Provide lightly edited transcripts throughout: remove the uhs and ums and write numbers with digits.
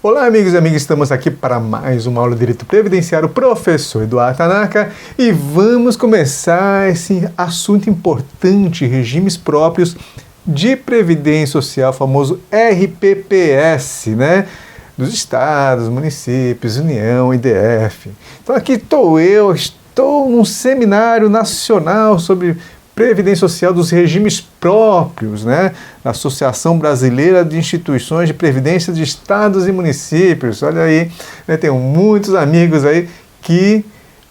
Olá, amigos e amigas, estamos aqui para mais uma aula de Direito Previdenciário, professor Eduardo Tanaka, e vamos começar esse assunto importante, regimes próprios de Previdência Social, famoso RPPS, né? Dos estados, municípios, União, IDF. Então aqui estou num seminário nacional sobre Previdência Social dos regimes próprios, né? Da Associação Brasileira de Instituições de Previdência de Estados e Municípios. Olha aí, né? Tenho muitos amigos aí que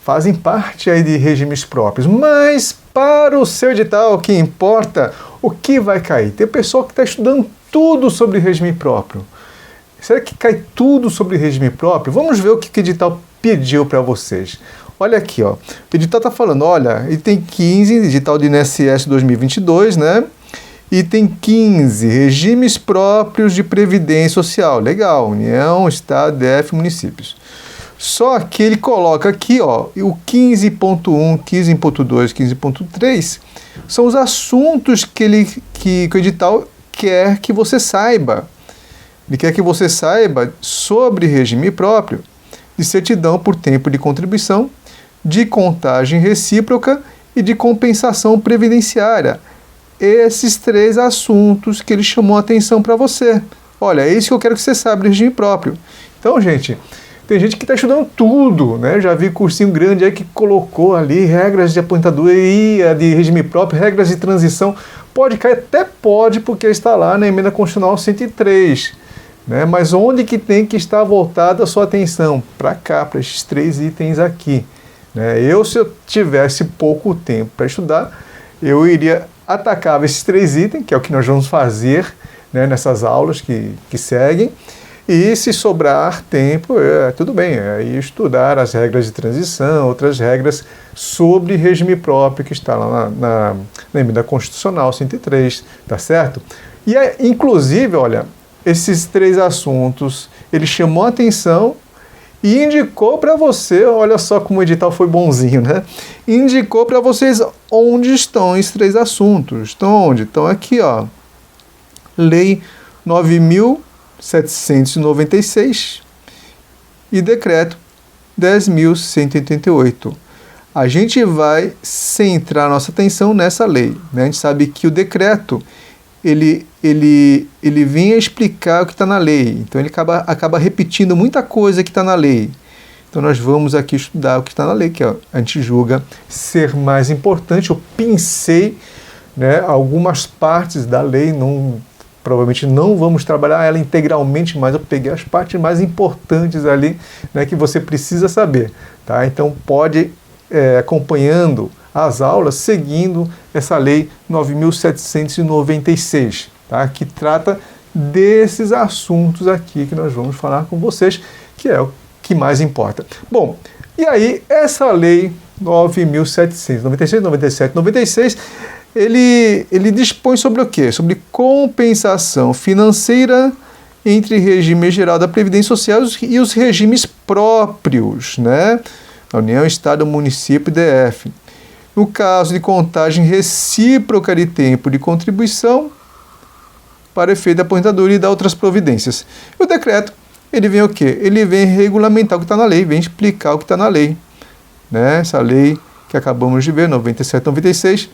fazem parte aí de regimes próprios. Mas para o seu edital, o que importa, o que vai cair? Tem pessoal que está estudando tudo sobre regime próprio. Será que cai tudo sobre regime próprio? Vamos ver o que o edital pediu para vocês. Olha aqui, ó. O edital está falando, olha, item 15, edital de INSS 2022, né? Item 15, regimes próprios de Previdência Social. Legal, União, Estado, DF, municípios. Só que ele coloca aqui, ó, o 15.1, 15.2, 15.3 são os assuntos que o edital quer que você saiba. Ele quer que você saiba sobre regime próprio, de certidão por tempo de contribuição, de contagem recíproca e de compensação previdenciária. Esses três assuntos que ele chamou a atenção para você. Olha, é isso que eu quero que você saiba de regime próprio. Então, gente, tem gente que está estudando tudo, né? Já vi cursinho grande aí que colocou ali regras de aposentadoria, de regime próprio, regras de transição. Pode cair, até pode, porque está lá na Emenda Constitucional 103. Né? Mas onde que tem que estar voltada a sua atenção? Para cá, para esses três itens aqui. Né? Se eu tivesse pouco tempo para estudar, eu iria atacar esses três itens, que é o que nós vamos fazer, né, nessas aulas que seguem, e se sobrar tempo, tudo bem, aí estudar as regras de transição, outras regras sobre regime próprio que está lá na Emenda Constitucional 103, tá certo? E inclusive, olha, esses três assuntos, ele chamou a atenção e indicou para você, olha só como o edital foi bonzinho, né? Indicou para vocês onde estão esses três assuntos. Estão onde? Estão aqui, ó. Lei 9.796 e Decreto 10.188. A gente vai centrar nossa atenção nessa lei, né? A gente sabe que o decreto ele vem a explicar o que está na lei, então ele acaba repetindo muita coisa que está na lei. Então nós vamos aqui estudar o que está na lei, que a gente julga ser mais importante. Eu pensei, né, algumas partes da lei, provavelmente não vamos trabalhar ela integralmente, mas eu peguei as partes mais importantes ali, né, que você precisa saber. Tá? Então pode acompanhando as aulas, seguindo essa lei 9.796, tá? Que trata desses assuntos aqui que nós vamos falar com vocês, que é o que mais importa. Bom, e aí essa lei 9.796, 97, 96, ele dispõe sobre o quê? Sobre compensação financeira entre regime geral da Previdência Social e os regimes próprios, né? A União, Estado, Município e DF. No caso de contagem recíproca de tempo de contribuição para efeito da aposentadoria e das outras providências. E o decreto, ele vem o quê? Ele vem regulamentar o que está na lei, vem explicar o que está na lei. Né? Essa lei que acabamos de ver, 97, 96,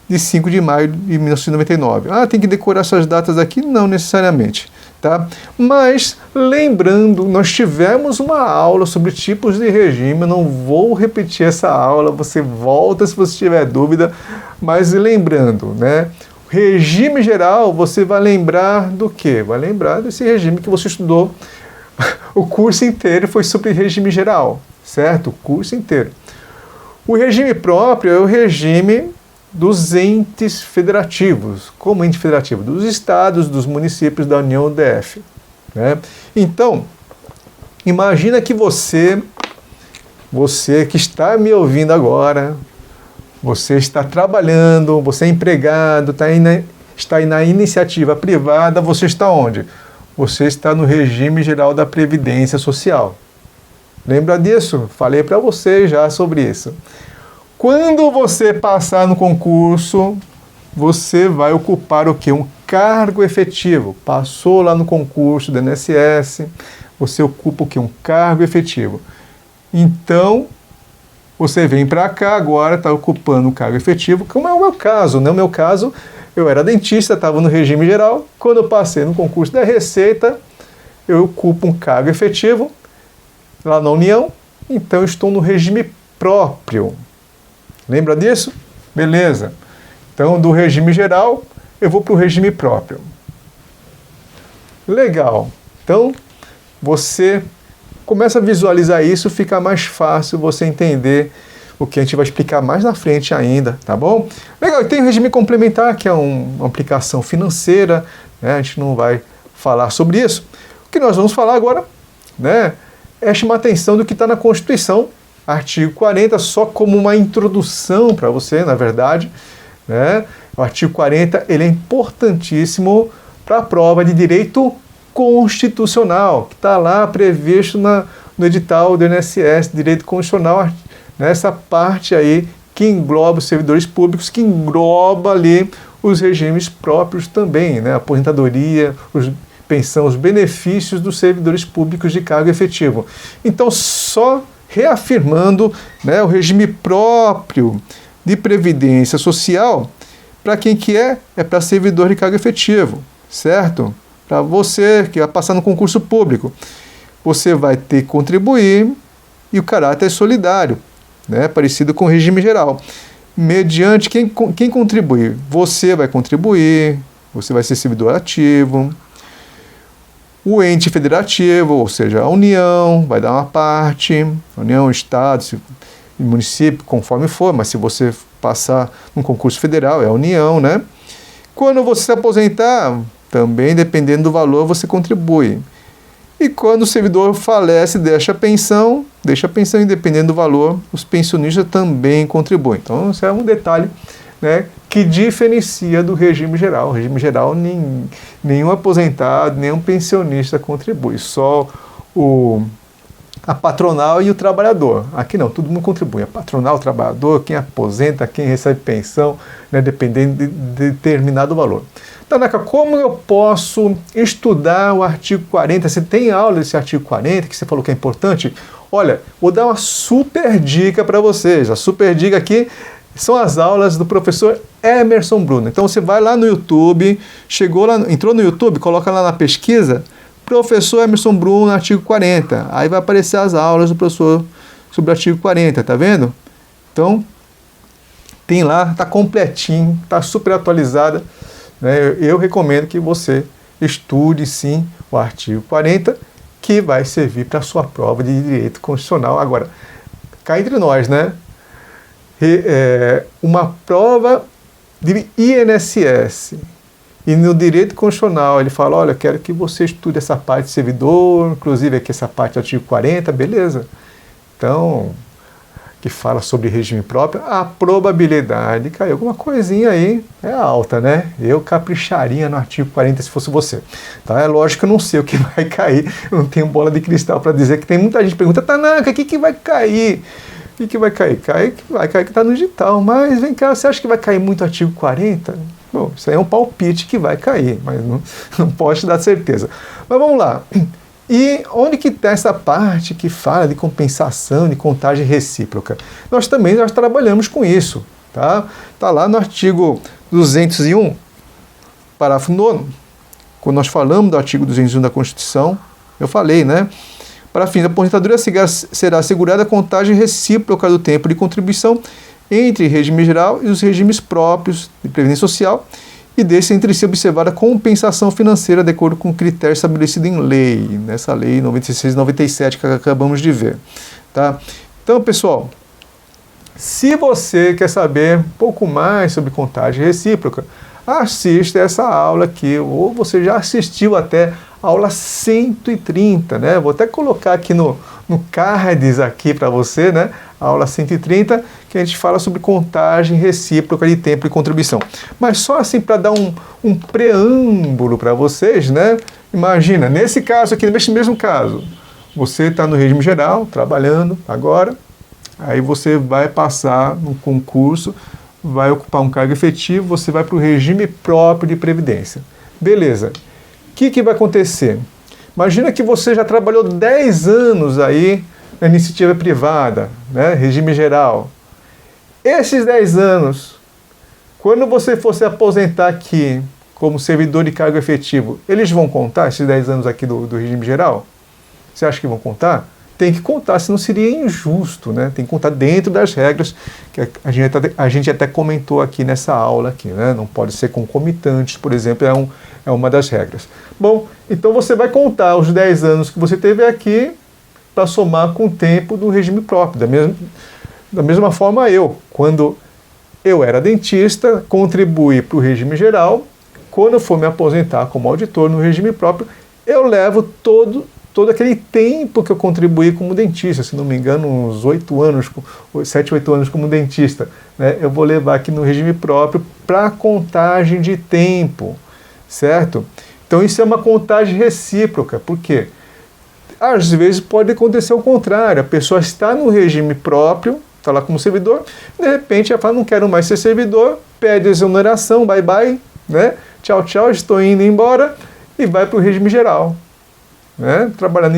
de 5 de maio de 1999. Tem que decorar essas datas aqui? Não necessariamente. Tá? Mas, lembrando, nós tivemos uma aula sobre tipos de regime, eu não vou repetir essa aula, você volta se você tiver dúvida, mas lembrando, né? Regime geral, você vai lembrar do quê? Vai lembrar desse regime que você estudou, o curso inteiro foi sobre regime geral, certo? O curso inteiro. O regime próprio é o regime dos entes federativos. Como ente federativo? Dos estados, dos municípios da União DF. Né? Então, imagina que você que está me ouvindo agora, você está trabalhando, você é empregado, está aí na iniciativa privada, você está onde? Você está no regime geral da Previdência Social. Lembra disso? Falei para você já sobre isso. Quando você passar no concurso, você vai ocupar o quê? Um cargo efetivo. Passou lá no concurso do INSS, você ocupa o quê? Um cargo efetivo. Então, você vem para cá agora, está ocupando um cargo efetivo, como é o meu caso. No meu caso, eu era dentista, estava no regime geral. Quando eu passei no concurso da Receita, eu ocupo um cargo efetivo lá na União, então eu estou no regime próprio. Lembra disso? Beleza. Então, do regime geral, eu vou para o regime próprio. Legal. Então, você começa a visualizar isso, fica mais fácil você entender o que a gente vai explicar mais na frente ainda, tá bom? Legal, e tem o regime complementar, que é uma aplicação financeira, né? A gente não vai falar sobre isso. O que nós vamos falar agora, né, é chamar a atenção do que está na Constituição, artigo 40, só como uma introdução para você, na verdade, né? O artigo 40, ele é importantíssimo para a prova de direito constitucional, que está lá previsto no edital do INSS, direito constitucional, nessa parte aí que engloba os servidores públicos, que engloba ali os regimes próprios também, né? Aposentadoria, pensão, os benefícios dos servidores públicos de cargo efetivo. Então, só reafirmando, né, o regime próprio de previdência social, para quem que é? É para servidor de cargo efetivo, certo? Para você que vai passar no concurso público, você vai ter que contribuir e o caráter é solidário, né? Parecido com o regime geral. Mediante quem contribuir? Você vai contribuir, você vai ser servidor ativo. O ente federativo, ou seja, a União, vai dar uma parte, União, Estado, município, conforme for, mas se você passar num concurso federal, é a União, né? Quando você se aposentar, também, dependendo do valor, você contribui. E quando o servidor falece, deixa a pensão e dependendo do valor, os pensionistas também contribuem. Então, isso é um detalhe, né, que diferencia do regime geral. O regime geral, nenhum aposentado, nenhum pensionista contribui, só a patronal e o trabalhador. Aqui não, todo mundo contribui. A patronal, o trabalhador, quem aposenta, quem recebe pensão, né, dependendo de determinado valor. Tanaka, como eu posso estudar o artigo 40? Você tem aula desse artigo 40 que você falou que é importante? Olha, vou dar uma super dica para vocês. A super dica aqui são as aulas do professor Emerson Bruno. Então você vai lá no YouTube, chegou lá, entrou no YouTube, coloca lá na pesquisa, professor Emerson Bruno, artigo 40. Aí vai aparecer as aulas do professor sobre o artigo 40, tá vendo? Então, tem lá, tá completinho, tá super atualizada. Eu recomendo que você estude sim o artigo 40, que vai servir para a sua prova de direito constitucional. Agora, cá entre nós, né? Uma prova de INSS e no direito constitucional ele fala, olha, quero que você estude essa parte de servidor, inclusive aqui essa parte do artigo 40, beleza? Então, que fala sobre regime próprio, a probabilidade de cair alguma coisinha aí é alta, né? Eu capricharia no artigo 40 se fosse você. Tá? É lógico que eu não sei o que vai cair, eu não tenho bola de cristal para dizer, que tem muita gente que pergunta, Tanaka, o que vai cair? O que vai cair? Vai cair que está no digital, mas vem cá, você acha que vai cair muito o artigo 40? Bom, isso aí é um palpite que vai cair, mas não pode dar certeza. Mas vamos lá. E onde que está essa parte que fala de compensação, de contagem recíproca? Nós trabalhamos com isso, tá? Está lá no artigo 201, parágrafo 9º, quando nós falamos do artigo 201 da Constituição, eu falei, né? Para fins da aposentadoria será assegurada a contagem recíproca do tempo de contribuição entre regime geral e os regimes próprios de previdência social, e desse entre si observada compensação financeira de acordo com o critério estabelecido em lei, nessa lei 96 e 97 que acabamos de ver. Tá? Então, pessoal, se você quer saber um pouco mais sobre contagem recíproca, assista essa aula aqui, ou você já assistiu até a aula 130, né? Vou até colocar aqui no cards aqui para você, né? A aula 130, que a gente fala sobre contagem recíproca de tempo e contribuição. Mas só assim para dar um preâmbulo para vocês, né? Imagina, nesse caso aqui, nesse mesmo caso, você está no regime geral, trabalhando agora, aí você vai passar no concurso, vai ocupar um cargo efetivo, você vai para o regime próprio de previdência. Beleza. O que vai acontecer? Imagina que você já trabalhou 10 anos aí na iniciativa privada, né? Regime geral. Esses 10 anos, quando você for se aposentar aqui como servidor de cargo efetivo, eles vão contar esses 10 anos aqui do regime geral? Você acha que vão contar? Tem que contar, senão seria injusto, né? Tem que contar dentro das regras que a gente até comentou aqui nessa aula aqui, né? Não pode ser concomitantes, por exemplo, é uma das regras. Bom, então você vai contar os 10 anos que você teve aqui para somar com o tempo do regime próprio. Da mesma forma quando eu era dentista, contribuí para o regime geral, quando eu for me aposentar como auditor no regime próprio, eu levo todo aquele tempo que eu contribuí como dentista, se não me engano, uns 7, 8 anos como dentista, né? Eu vou levar aqui no regime próprio para contagem de tempo, certo? Então isso é uma contagem recíproca, por quê? Às vezes pode acontecer o contrário, a pessoa está no regime próprio, está lá como servidor, de repente ela fala, não quero mais ser servidor, pede exoneração, bye bye, né? Tchau, tchau, estou indo embora, e vai para o regime geral. Né, trabalhar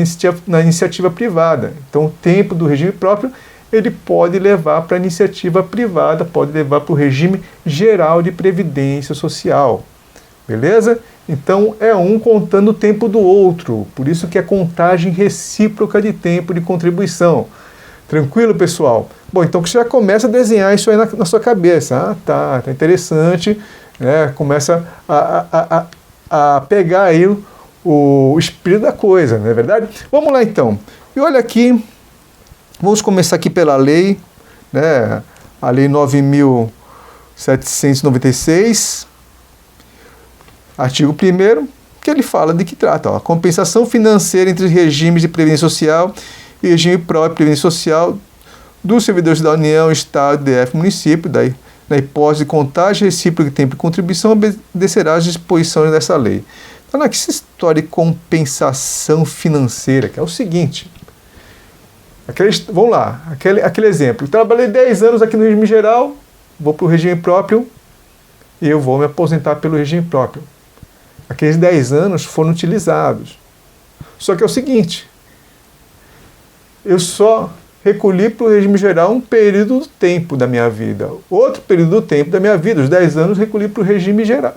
na iniciativa privada. Então, o tempo do regime próprio, ele pode levar para a iniciativa privada, pode levar para o regime geral de previdência social. Beleza? Então, é um contando o tempo do outro. Por isso que é contagem recíproca de tempo de contribuição. Tranquilo, pessoal? Bom, então você já começa a desenhar isso aí na sua cabeça. Tá interessante. Né? Começa a pegar aí o espírito da coisa, não é verdade? Vamos lá então. E olha aqui, vamos começar aqui pela lei, né? A lei 9.796, artigo 1º, que ele fala de que trata, a compensação financeira entre regimes de previdência social e regime próprio de previdência social dos servidores da União, Estado, DF, município, daí, na hipótese de contagem recíproca de tempo de contribuição, obedecerá às disposições dessa lei. Então, essa história de compensação financeira, que é o seguinte, vamos lá, aquele exemplo, eu trabalhei 10 anos aqui no regime geral, vou para o regime próprio e eu vou me aposentar pelo regime próprio. Aqueles 10 anos foram utilizados. Só que é o seguinte, eu só recolhi para o regime geral um período do tempo da minha vida. Outro período do tempo da minha vida, os 10 anos, recolhi para o regime geral.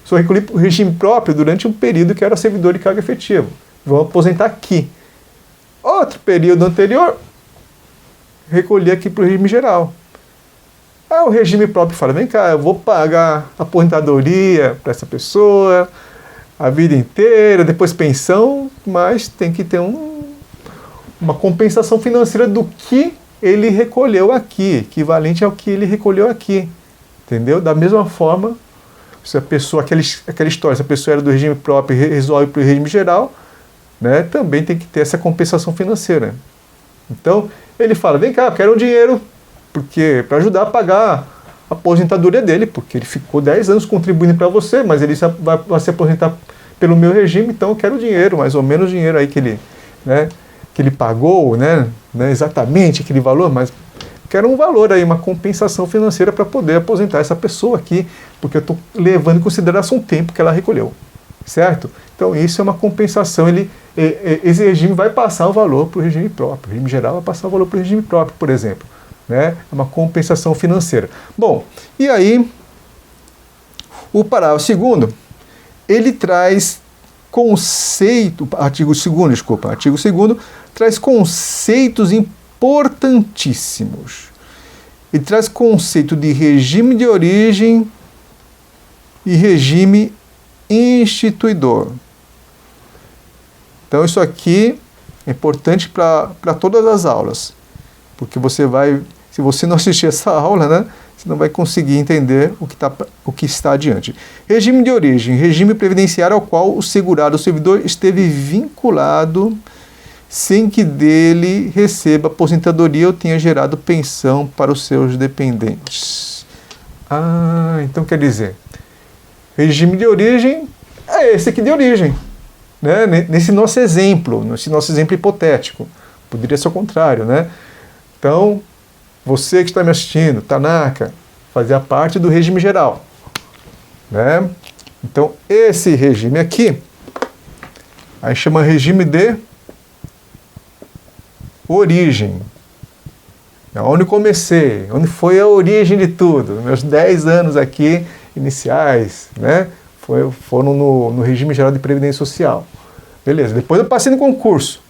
Só recolhi para o regime próprio durante um período que era servidor de cargo efetivo. Vou aposentar aqui. Outro período anterior, recolhi aqui para o regime geral. Aí o regime próprio fala, vem cá, eu vou pagar aposentadoria para essa pessoa a vida inteira, depois pensão, mas tem que ter uma compensação financeira do que ele recolheu aqui, equivalente ao que ele recolheu aqui. Entendeu? Da mesma forma, se a pessoa, aquela história, se a pessoa era do regime próprio e resolve para o regime geral, né, também tem que ter essa compensação financeira. Então, ele fala, vem cá, eu quero um dinheiro para ajudar a pagar a aposentadoria dele, porque ele ficou 10 anos contribuindo para você, mas ele vai se aposentar pelo meu regime, então eu quero dinheiro, mais ou menos dinheiro aí que ele pagou, né, não é exatamente aquele valor, mas quero um valor aí, uma compensação financeira para poder aposentar essa pessoa aqui, porque eu estou levando em consideração o tempo que ela recolheu, certo? Então isso é uma compensação, esse regime vai passar o valor para o regime próprio, o regime geral vai passar o valor para o regime próprio, por exemplo, né? É uma compensação financeira. Bom, e aí o parágrafo 2º, ele traz artigo 2º traz conceitos importantíssimos. Ele traz conceito de regime de origem e regime instituidor. Então isso aqui é importante para todas as aulas, porque se você não assistir essa aula, né, você não vai conseguir entender o que está adiante. Regime de origem, regime previdenciário ao qual o segurado ou servidor esteve vinculado sem que dele receba aposentadoria ou tenha gerado pensão para os seus dependentes. Então quer dizer, regime de origem é esse aqui de origem, né? Nesse nosso exemplo hipotético. Poderia ser o contrário, né? Então, você que está me assistindo, Tanaka, fazia parte do regime geral, né? Então, esse regime aqui, Aí chama regime de origem. É onde comecei, onde foi a origem de tudo. Meus 10 anos aqui iniciais, né? Foram no regime geral de previdência social. Beleza, depois eu passei no concurso.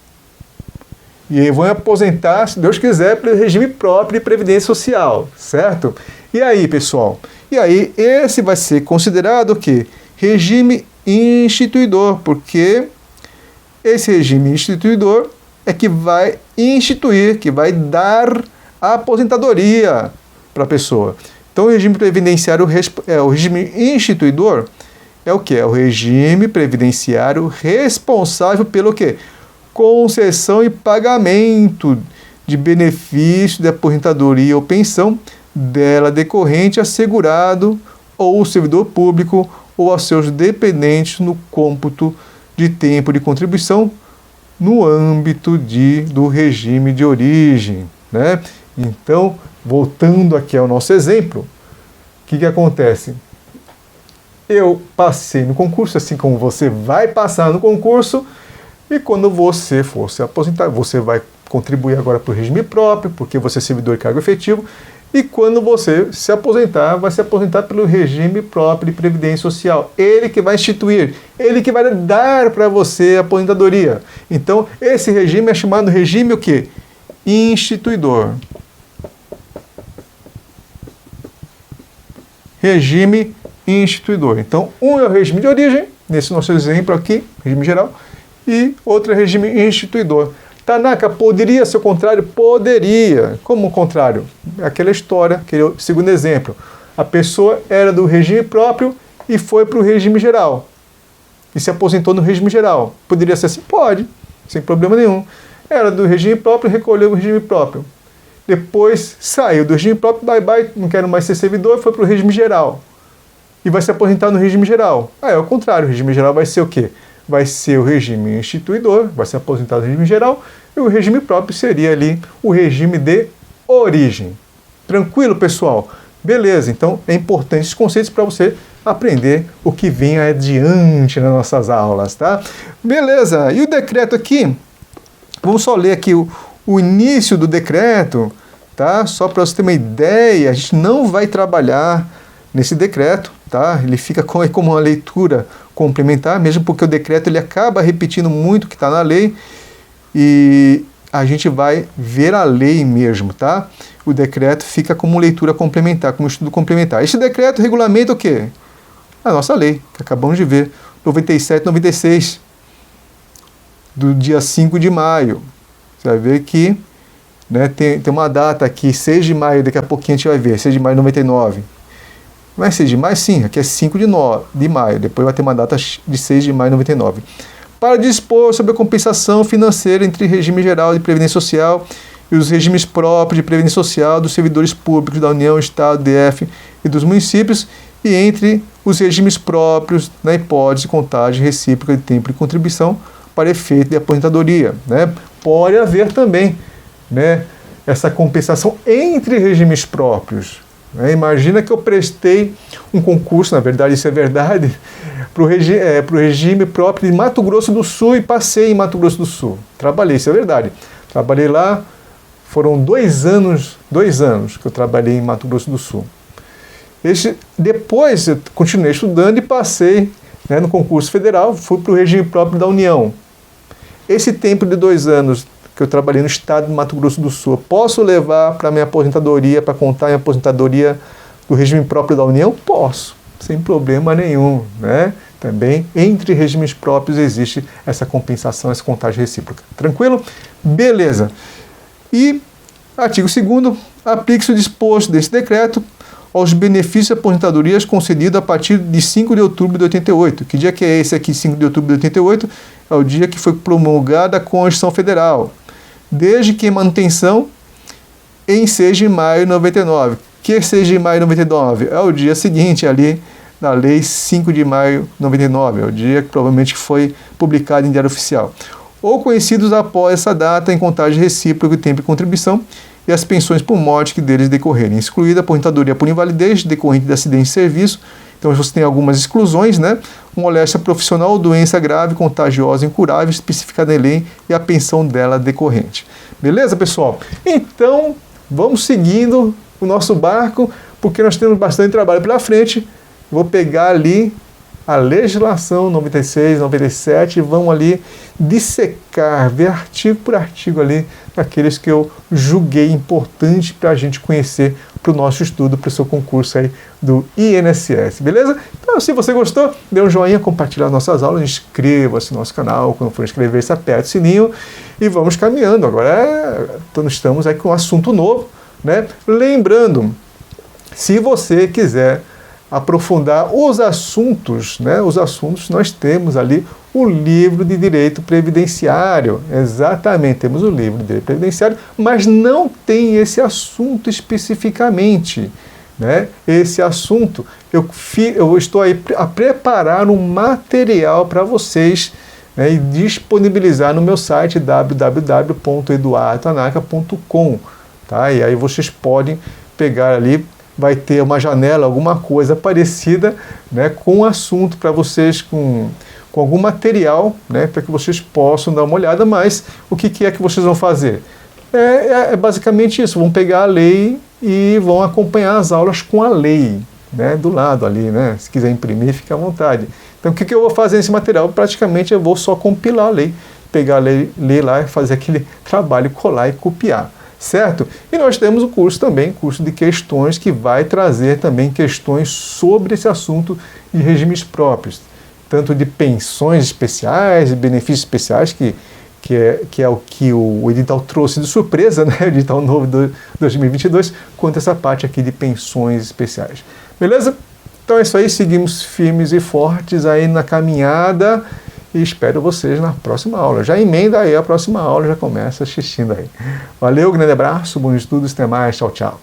E aí vou me aposentar, se Deus quiser, pelo regime próprio de previdência social, certo? E aí, pessoal? E aí, esse vai ser considerado o quê? Regime instituidor, porque esse regime instituidor é que vai instituir, que vai dar a aposentadoria para a pessoa. Então, o regime previdenciário, o regime instituidor é o quê? É o regime previdenciário responsável pelo quê? Concessão e pagamento de benefício de aposentadoria ou pensão dela decorrente a segurado ou servidor público ou a seus dependentes no cômputo de tempo de contribuição no âmbito do regime de origem, né? Então, voltando aqui ao nosso exemplo, o que acontece? Eu passei no concurso, assim como você vai passar no concurso, e quando você for se aposentar, você vai contribuir agora para o regime próprio, porque você é servidor de cargo efetivo, e quando você se aposentar, vai se aposentar pelo regime próprio de previdência social. Ele que vai instituir, ele que vai dar para você a aposentadoria. Então, esse regime é chamado regime o quê? Instituidor. Regime instituidor. Então, um é o regime de origem, nesse nosso exemplo aqui, regime geral, e outro é regime instituidor. Tanaka, poderia ser o contrário? Poderia. Como o contrário? Aquela história, aquele segundo exemplo. A pessoa era do regime próprio e foi para o regime geral. E se aposentou no regime geral. Poderia ser assim? Pode, sem problema nenhum. Era do regime próprio e recolheu o regime próprio. Depois saiu do regime próprio, bye bye, não quero mais ser servidor, foi para o regime geral. E vai se aposentar no regime geral. É o contrário, o regime geral vai ser o quê? Vai ser o regime instituidor, vai ser aposentado no regime geral, e o regime próprio seria ali o regime de origem. Tranquilo, pessoal? Beleza, então é importante esses conceitos para você aprender o que vem adiante nas nossas aulas, tá? Beleza, e o decreto aqui, vamos só ler aqui o início do decreto, tá? Só para você ter uma ideia, a gente não vai trabalhar nesse decreto, tá? Ele fica como uma leitura complementar, mesmo porque o decreto ele acaba repetindo muito o que está na lei e a gente vai ver a lei mesmo, tá? O decreto fica como leitura complementar, como estudo complementar. Este decreto regulamenta o quê? A nossa lei, que acabamos de ver, 97/96, do dia 5 de maio. Você vai ver que, né, tem uma data aqui, 6 de maio, daqui a pouquinho a gente vai ver, 6 de maio de 99. Vai ser de maio? Sim, aqui é 5 de maio, depois vai ter uma data de 6 de maio de 99. Para dispor sobre a compensação financeira entre regime geral de previdência social e os regimes próprios de previdência social dos servidores públicos da União, Estado, DF e dos municípios e entre os regimes próprios na hipótese de contagem recíproca de tempo de contribuição para efeito de aposentadoria, né? Pode haver também, né, essa compensação entre regimes próprios. Imagina que eu prestei um concurso, na verdade isso é verdade, para o regime próprio de Mato Grosso do Sul e passei em Mato Grosso do Sul. Trabalhei, isso é verdade. Trabalhei lá, foram 2 anos que eu trabalhei em Mato Grosso do Sul. Depois eu continuei estudando e passei, né, no concurso federal, fui para o regime próprio da União. Esse tempo de 2 anos que eu trabalhei no estado de Mato Grosso do Sul, posso levar para minha aposentadoria, para contar minha aposentadoria do regime próprio da União? Posso, sem problema nenhum, né? Também, entre regimes próprios, existe essa compensação, essa contagem recíproca. Tranquilo? Beleza. E, artigo 2º, aplique-se o disposto desse decreto aos benefícios de aposentadorias concedidos a partir de 5 de outubro de 88. Que dia que é esse aqui, 5 de outubro de 88? É o dia que foi promulgada a Constituição Federal. Desde que em manutenção em 6 de maio de 99. Que 6 de maio de 99? É o dia seguinte ali da lei 5 de maio de 99. É o dia que provavelmente foi publicado em Diário Oficial. Ou conhecidos após essa data em contagem recíproca de tempo de contribuição e as pensões por morte que deles decorrerem, excluída a aposentadoria por invalidez decorrente de acidente de serviço. Então você tem algumas exclusões, né? moléstia profissional ou doença grave, contagiosa, incurável, especificada em lei e a pensão dela decorrente. Beleza, pessoal? Então, vamos seguindo o nosso barco, porque nós temos bastante trabalho pela frente. Vou pegar ali a legislação 96, 97 e vamos ali dissecar, ver artigo por artigo ali, daqueles que eu julguei importante para a gente conhecer para o nosso estudo, para o seu concurso aí do INSS, beleza? Então, se você gostou, dê um joinha, compartilhe as nossas aulas, inscreva-se no nosso canal, quando for inscrever-se, aperte o sininho e vamos caminhando. Agora estamos aí com um assunto novo, né? Lembrando, se você quiser aprofundar os assuntos, né? Os assuntos, nós temos ali o livro de Direito Previdenciário. Exatamente, temos o livro de Direito Previdenciário, mas não tem esse assunto especificamente, né? Esse assunto, eu estou aí a preparar um material para vocês, né? E disponibilizar no meu site www.eduardotanaka.com, tá? E aí vocês podem pegar ali, vai ter uma janela, alguma coisa parecida, né, com o assunto para vocês, com algum material, né, para que vocês possam dar uma olhada. Mas o que é que vocês vão fazer? É basicamente isso, vão pegar a lei e vão acompanhar as aulas com a lei, né, do lado ali, né? Se quiser imprimir, fique à vontade. Então o que eu vou fazer nesse material? Praticamente eu vou só compilar a lei, pegar a lei, ler lá e fazer aquele trabalho, colar e copiar. Certo? E nós temos o curso também, curso de questões, que vai trazer também questões sobre esse assunto de regimes próprios, tanto de pensões especiais e benefícios especiais, que é o que o edital trouxe de surpresa, né? O edital novo de 2022, quanto essa parte aqui de pensões especiais. Beleza? Então é isso aí, seguimos firmes e fortes aí na caminhada. E espero vocês na próxima aula. Já emenda aí a próxima aula, já começa assistindo aí. Valeu, grande abraço, bons estudos, até mais, tchau, tchau.